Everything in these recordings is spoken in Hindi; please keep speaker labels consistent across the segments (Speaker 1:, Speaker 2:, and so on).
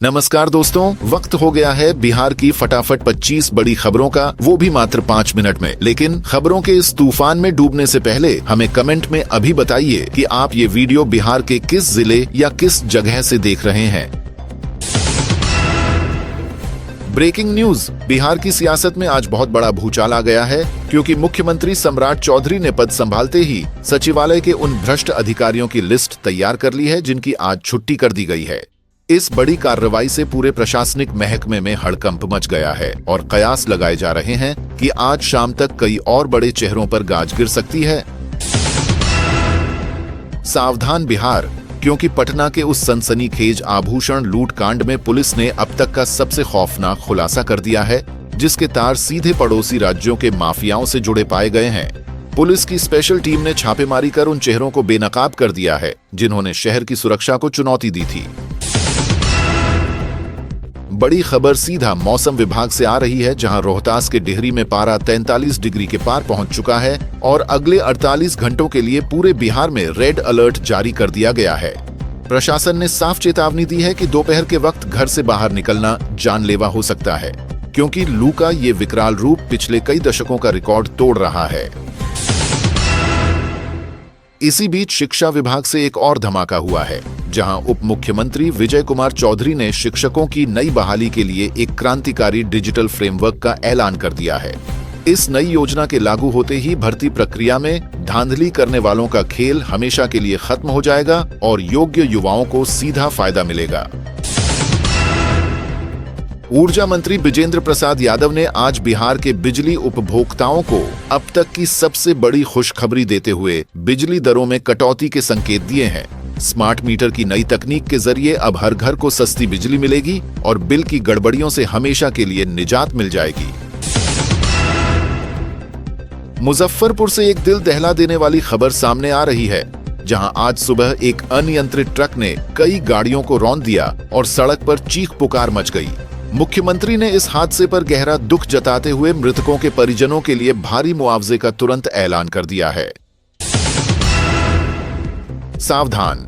Speaker 1: नमस्कार दोस्तों, वक्त हो गया है बिहार की फटाफट 25 बड़ी खबरों का, वो भी मात्र 5 मिनट में। लेकिन खबरों के इस तूफान में डूबने से पहले हमें कमेंट में अभी बताइए कि आप ये वीडियो बिहार के किस जिले या किस जगह से देख रहे हैं। ब्रेकिंग न्यूज, बिहार की सियासत में आज बहुत बड़ा भूचाल आ गया है, क्योंकि मुख्यमंत्री सम्राट चौधरी ने पद संभालते ही सचिवालय के उन भ्रष्ट अधिकारियों की लिस्ट तैयार कर ली है जिनकी आज छुट्टी कर दी गई है। इस बड़ी कार्रवाई से पूरे प्रशासनिक महकमे में हड़कंप मच गया है और कयास लगाए जा रहे हैं कि आज शाम तक कई और बड़े चेहरों पर गाज गिर सकती है। सावधान बिहार, क्योंकि पटना के उस सनसनीखेज आभूषण लूट कांड में पुलिस ने अब तक का सबसे खौफनाक खुलासा कर दिया है, जिसके तार सीधे पड़ोसी राज्यों के माफियाओं से जुड़े पाए गए हैं। पुलिस की स्पेशल टीम ने छापेमारी कर उन चेहरों को बेनकाब कर दिया है जिन्होंने शहर की सुरक्षा को चुनौती दी थी। बड़ी खबर सीधा मौसम विभाग से आ रही है, जहां रोहतास के डिहरी में पारा 43 डिग्री के पार पहुंच चुका है और अगले 48 घंटों के लिए पूरे बिहार में रेड अलर्ट जारी कर दिया गया है। प्रशासन ने साफ चेतावनी दी है कि दोपहर के वक्त घर से बाहर निकलना जानलेवा हो सकता है, क्योंकि लू का ये विकराल रूप पिछले कई दशकों का रिकॉर्ड तोड़ रहा है। इसी बीच शिक्षा विभाग से एक और धमाका हुआ है, जहां उप मुख्यमंत्री विजय कुमार चौधरी ने शिक्षकों की नई बहाली के लिए एक क्रांतिकारी डिजिटल फ्रेमवर्क का ऐलान कर दिया है। इस नई योजना के लागू होते ही भर्ती प्रक्रिया में धांधली करने वालों का खेल हमेशा के लिए खत्म हो जाएगा और योग्य युवाओं को सीधा फायदा मिलेगा। ऊर्जा मंत्री बिजेंद्र प्रसाद यादव ने आज बिहार के बिजली उपभोक्ताओं को अब तक की सबसे बड़ी खुशखबरी देते हुए बिजली दरों में कटौती के संकेत दिए हैं। स्मार्ट मीटर की नई तकनीक के जरिए अब हर घर को सस्ती बिजली मिलेगी और बिल की गड़बड़ियों से हमेशा के लिए निजात मिल जाएगी। मुजफ्फरपुर से एक दिल दहला देने वाली खबर सामने आ रही है, जहां आज सुबह एक अनियंत्रित ट्रक ने कई गाड़ियों को रौंद दिया और सड़क पर चीख पुकार मच गई। मुख्यमंत्री ने इस हादसे पर गहरा दुख जताते हुए मृतकों के परिजनों के लिए भारी मुआवजे का तुरंत ऐलान कर दिया है। सावधान,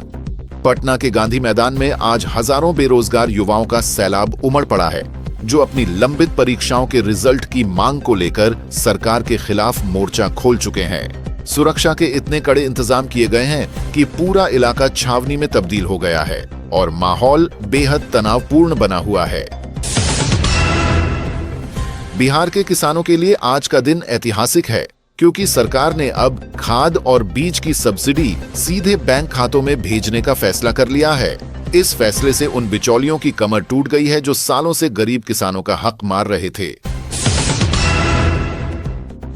Speaker 1: पटना के गांधी मैदान में आज हजारों बेरोजगार युवाओं का सैलाब उमड़ पड़ा है, जो अपनी लंबित परीक्षाओं के रिजल्ट की मांग को लेकर सरकार के खिलाफ मोर्चा खोल चुके हैं। सुरक्षा के इतने कड़े इंतजाम किए गए हैं कि पूरा इलाका छावनी में तब्दील हो गया है और माहौल बेहद तनावपूर्ण बना हुआ है। बिहार के किसानों के लिए आज का दिन ऐतिहासिक है, क्योंकि सरकार ने अब खाद और बीज की सब्सिडी सीधे बैंक खातों में भेजने का फैसला कर लिया है। इस फैसले से उन बिचौलियों की कमर टूट गई है जो सालों से गरीब किसानों का हक मार रहे थे।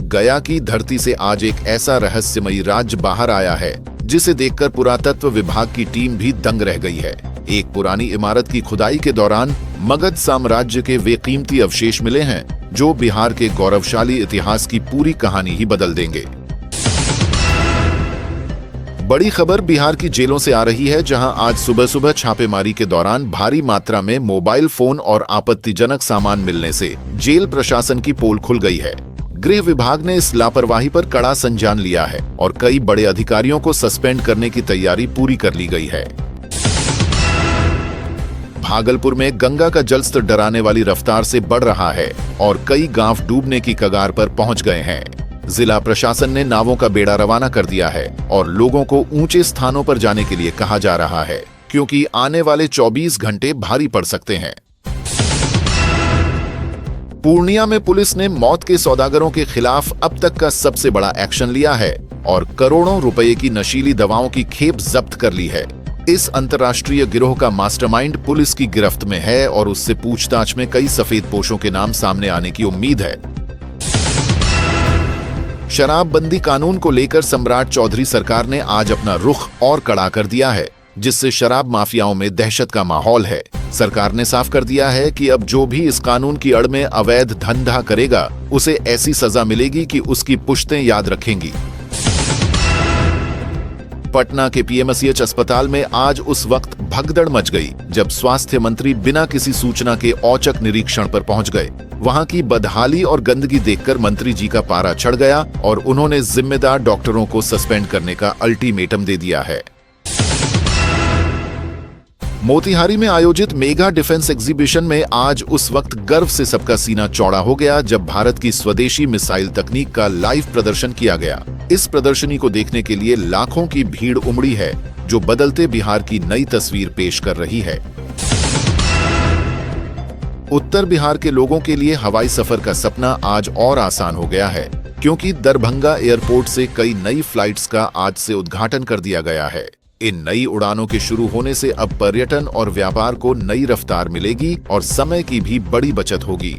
Speaker 1: गया की धरती से आज एक ऐसा रहस्यमयी राज्य बाहर आया है, जिसे देखकर पुरातत्व विभाग की टीम भी दंग रह गई है। एक पुरानी इमारत की खुदाई के दौरान मगध साम्राज्य के वे कीमती अवशेष मिले हैं, जो बिहार के गौरवशाली इतिहास की पूरी कहानी ही बदल देंगे। बड़ी खबर बिहार की जेलों से आ रही है, जहां आज सुबह सुबह छापेमारी के दौरान भारी मात्रा में मोबाइल फोन और आपत्तिजनक सामान मिलने से जेल प्रशासन की पोल खुल गई है। गृह विभाग ने इस लापरवाही पर कड़ा संज्ञान लिया है और कई बड़े अधिकारियों को सस्पेंड करने की तैयारी पूरी कर ली गई है। भागलपुर में गंगा का जलस्तर डराने वाली रफ्तार से बढ़ रहा है और कई गांव डूबने की कगार पर पहुंच गए हैं। जिला प्रशासन ने नावों का बेड़ा रवाना कर दिया है और लोगों को ऊंचे स्थानों पर जाने के लिए कहा जा रहा है, क्योंकि आने वाले 24 घंटे भारी पड़ सकते हैं। पूर्णिया में पुलिस ने मौत के सौदागरों के खिलाफ अब तक का सबसे बड़ा एक्शन लिया है और करोड़ों रुपए की नशीली दवाओं की खेप जब्त कर ली है। इस अंतर्राष्ट्रीय गिरोह का मास्टरमाइंड पुलिस की गिरफ्त में है और उससे पूछताछ में कई सफेदपोशों के नाम सामने आने की उम्मीद है। शराबबंदी कानून को लेकर सम्राट चौधरी सरकार ने आज अपना रुख और कड़ा कर दिया है, जिससे शराब माफियाओं में दहशत का माहौल है। सरकार ने साफ कर दिया है कि अब जो भी इस कानून की अड़ में अवैध धंधा करेगा, उसे ऐसी सजा मिलेगी कि उसकी पुश्तें याद रखेंगी। पटना के पीएमसीएच अस्पताल में आज उस वक्त भगदड़ मच गई जब स्वास्थ्य मंत्री बिना किसी सूचना के औचक निरीक्षण पर पहुंच गए। वहां की बदहाली और गंदगी देखकर मंत्री जी का पारा चढ़ गया और उन्होंने जिम्मेदार डॉक्टरों को सस्पेंड करने का अल्टीमेटम दे दिया है। मोतिहारी में आयोजित मेगा डिफेंस एग्जीबिशन में आज उस वक्त गर्व से सबका सीना चौड़ा हो गया जब भारत की स्वदेशी मिसाइल तकनीक का लाइव प्रदर्शन किया गया। इस प्रदर्शनी को देखने के लिए लाखों की भीड़ उमड़ी है, जो बदलते बिहार की नई तस्वीर पेश कर रही है। उत्तर बिहार के लोगों के लिए हवाई सफर का सपना आज और आसान हो गया है, क्योंकि दरभंगा एयरपोर्ट से कई नई फ्लाइट्स का आज से उद्घाटन कर दिया गया है। इन नई उड़ानों के शुरू होने से अब पर्यटन और व्यापार को नई रफ्तार मिलेगी और समय की भी बड़ी बचत होगी।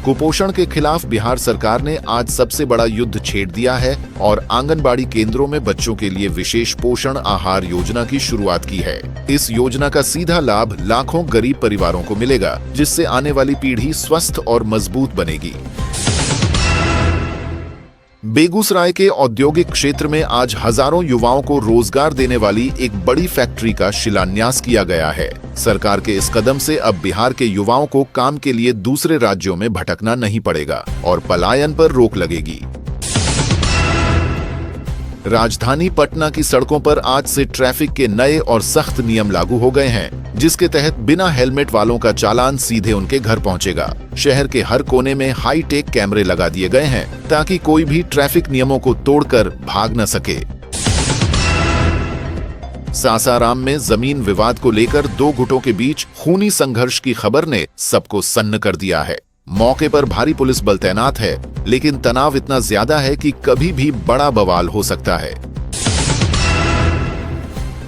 Speaker 1: कुपोषण के खिलाफ बिहार सरकार ने आज सबसे बड़ा युद्ध छेड़ दिया है और आंगनबाड़ी केंद्रों में बच्चों के लिए विशेष पोषण आहार योजना की शुरुआत की है। इस योजना का सीधा लाभ लाखों गरीब परिवारों को मिलेगा, जिससे आने वाली पीढ़ी स्वस्थ और मजबूत बनेगी। बेगूसराय के औद्योगिक क्षेत्र में आज हजारों युवाओं को रोजगार देने वाली एक बड़ी फैक्ट्री का शिलान्यास किया गया है। सरकार के इस कदम से अब बिहार के युवाओं को काम के लिए दूसरे राज्यों में भटकना नहीं पड़ेगा और पलायन पर रोक लगेगी। राजधानी पटना की सड़कों पर आज से ट्रैफिक के नए और सख्त नियम लागू हो गए हैं, जिसके तहत बिना हेलमेट वालों का चालान सीधे उनके घर पहुंचेगा। शहर के हर कोने में हाईटेक कैमरे लगा दिए गए हैं ताकि कोई भी ट्रैफिक नियमों को तोड़कर भाग न सके। सासाराम में जमीन विवाद को लेकर दो गुटों के बीच खूनी संघर्ष की खबर ने सबको सन्न कर दिया है। मौके पर भारी पुलिस बल तैनात है, लेकिन तनाव इतना ज्यादा है कि कभी भी बड़ा बवाल हो सकता है।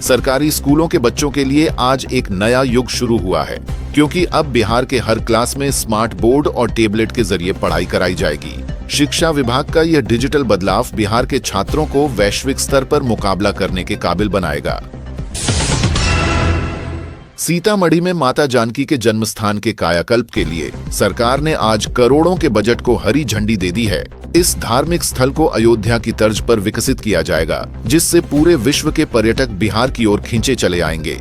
Speaker 1: सरकारी स्कूलों के बच्चों के लिए आज एक नया युग शुरू हुआ है, क्योंकि अब बिहार के हर क्लास में स्मार्ट बोर्ड और टेबलेट के जरिए पढ़ाई कराई जाएगी। शिक्षा विभाग का यह डिजिटल बदलाव बिहार के छात्रों को वैश्विक स्तर पर मुकाबला करने के काबिल बनाएगा। सीतामढ़ी में माता जानकी के जन्म स्थान के कायाकल्प के लिए सरकार ने आज करोड़ों के बजट को हरी झंडी दे दी है। इस धार्मिक स्थल को अयोध्या की तर्ज पर विकसित किया जाएगा, जिससे पूरे विश्व के पर्यटक बिहार की ओर खींचे चले आएंगे।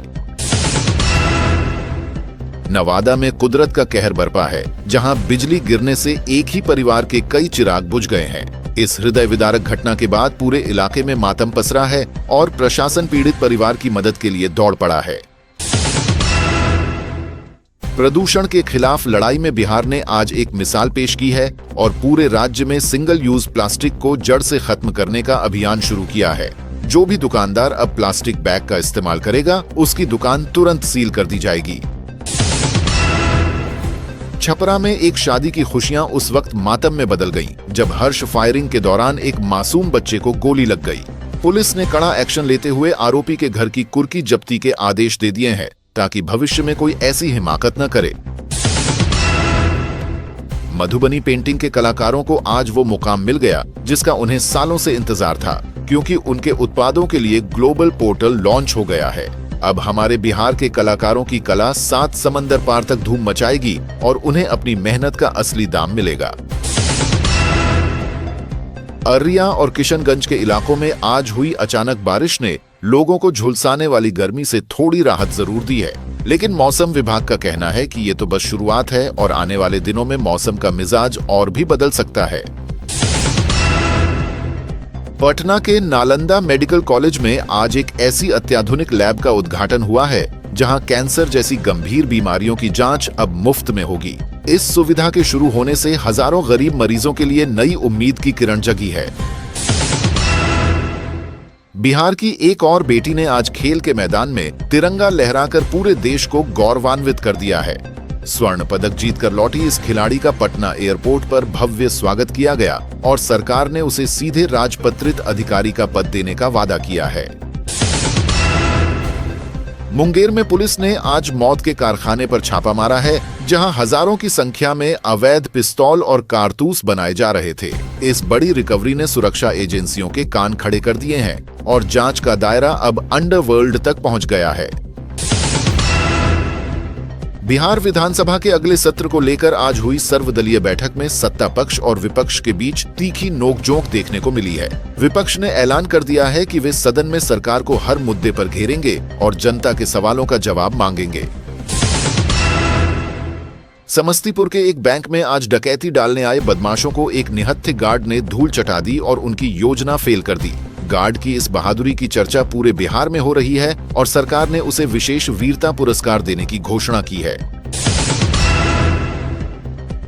Speaker 1: नवादा में कुदरत का कहर बरपा है, जहां बिजली गिरने से एक ही परिवार के कई चिराग बुझ गए हैं। इस हृदय विदारक घटना के बाद पूरे इलाके में मातम पसरा है और प्रशासन पीड़ित परिवार की मदद के लिए दौड़ पड़ा है। प्रदूषण के खिलाफ लड़ाई में बिहार ने आज एक मिसाल पेश की है और पूरे राज्य में सिंगल यूज प्लास्टिक को जड़ से खत्म करने का अभियान शुरू किया है। जो भी दुकानदार अब प्लास्टिक बैग का इस्तेमाल करेगा, उसकी दुकान तुरंत सील कर दी जाएगी। छपरा में एक शादी की खुशियां उस वक्त मातम में बदल गईं, जब हर्ष फायरिंग के दौरान एक मासूम बच्चे को गोली लग गई। पुलिस ने कड़ा एक्शन लेते हुए आरोपी के घर की कुर्की जब्ती के आदेश दे दिए हैं, ताकि भविष्य में कोई ऐसी हिमाकत न करे। मधुबनी पेंटिंग के कलाकारों को आज वो मुकाम मिल गया जिसका उन्हें सालों से इंतजार था, क्योंकि उनके उत्पादों के लिए ग्लोबल पोर्टल लॉन्च हो गया है। अब हमारे बिहार के कलाकारों की कला 7 समंदर पार तक धूम मचाएगी और उन्हें अपनी मेहनत का असली दाम मिलेगा। अररिया और किशनगंज के इलाकों में आज हुई अचानक बारिश ने लोगों को झुलसाने वाली गर्मी से थोड़ी राहत जरूर दी है, लेकिन मौसम विभाग का कहना है कि ये तो बस शुरुआत है और आने वाले दिनों में मौसम का मिजाज और भी बदल सकता है। पटना के नालंदा मेडिकल कॉलेज में आज एक ऐसी अत्याधुनिक लैब का उद्घाटन हुआ है, जहां कैंसर जैसी गंभीर बीमारियों की जांच अब मुफ्त में होगी। इस सुविधा के शुरू होने से हजारों गरीब मरीजों के लिए नई उम्मीद की किरण जगी है। बिहार की एक और बेटी ने आज खेल के मैदान में तिरंगा लहराकर पूरे देश को गौरवान्वित कर दिया है। स्वर्ण पदक जीतकर लौटी इस खिलाड़ी का पटना एयरपोर्ट पर भव्य स्वागत किया गया और सरकार ने उसे सीधे राजपत्रित अधिकारी का पद देने का वादा किया है। मुंगेर में पुलिस ने आज मौत के कारखाने पर छापा मारा है, जहां हजारों की संख्या में अवैध पिस्तौल और कारतूस बनाए जा रहे थे। इस बड़ी रिकवरी ने सुरक्षा एजेंसियों के कान खड़े कर दिए हैं और जांच का दायरा अब अंडरवर्ल्ड तक पहुंच गया है। बिहार विधानसभा के अगले सत्र को लेकर आज हुई सर्वदलीय बैठक में सत्ता पक्ष और विपक्ष के बीच तीखी नोकझोंक देखने को मिली है। विपक्ष ने ऐलान कर दिया है कि वे सदन में सरकार को हर मुद्दे पर घेरेंगे और जनता के सवालों का जवाब मांगेंगे। समस्तीपुर के एक बैंक में आज डकैती डालने आए बदमाशों को एक निहत्थे गार्ड ने धूल चटा दी और उनकी योजना फेल कर दी। गार्ड की इस बहादुरी की चर्चा पूरे बिहार में हो रही है और सरकार ने उसे विशेष वीरता पुरस्कार देने की घोषणा की है।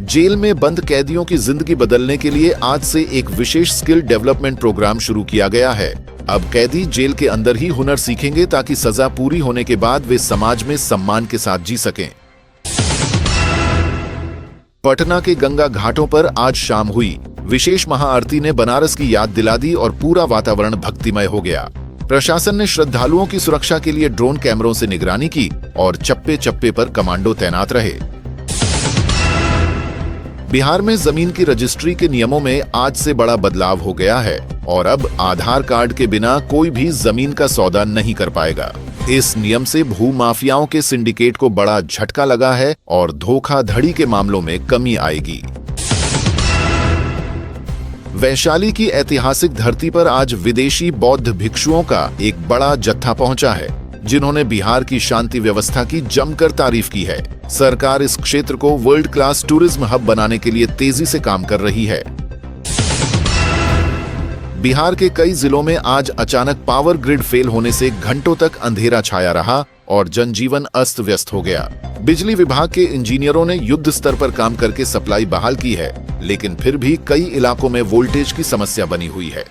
Speaker 1: जेल में बंद कैदियों की जिंदगी बदलने के लिए आज से एक विशेष स्किल डेवलपमेंट प्रोग्राम शुरू किया गया है। अब कैदी जेल के अंदर ही हुनर सीखेंगे ताकि सजा पूरी होने के बाद वे समाज में सम्मान के साथ जी सकें। पटना के गंगा घाटों पर आज शाम हुई विशेष महाआरती ने बनारस की याद दिला दी और पूरा वातावरण भक्तिमय हो गया। प्रशासन ने श्रद्धालुओं की सुरक्षा के लिए ड्रोन कैमरों से निगरानी की और चप्पे चप्पे पर कमांडो तैनात रहे। बिहार में जमीन की रजिस्ट्री के नियमों में आज से बड़ा बदलाव हो गया है और अब आधार कार्ड के बिना कोई भी जमीन का सौदा नहीं कर पाएगा। इस नियम से भू माफियाओं के सिंडिकेट को बड़ा झटका लगा है और धोखाधड़ी के मामलों में कमी आएगी। वैशाली की ऐतिहासिक धरती पर आज विदेशी बौद्ध भिक्षुओं का एक बड़ा जत्था पहुंचा है, जिन्होंने बिहार की शांति व्यवस्था की जमकर तारीफ की है। सरकार इस क्षेत्र को वर्ल्ड क्लास टूरिज्म हब बनाने के लिए तेजी से काम कर रही है। बिहार के कई जिलों में आज अचानक पावर ग्रिड फेल होने से घंटों तक अंधेरा छाया रहा और जनजीवन अस्त व्यस्त हो गया। बिजली विभाग के इंजीनियरों ने युद्ध स्तर पर काम करके सप्लाई बहाल की है, लेकिन फिर भी कई इलाकों में वोल्टेज की समस्या बनी हुई है।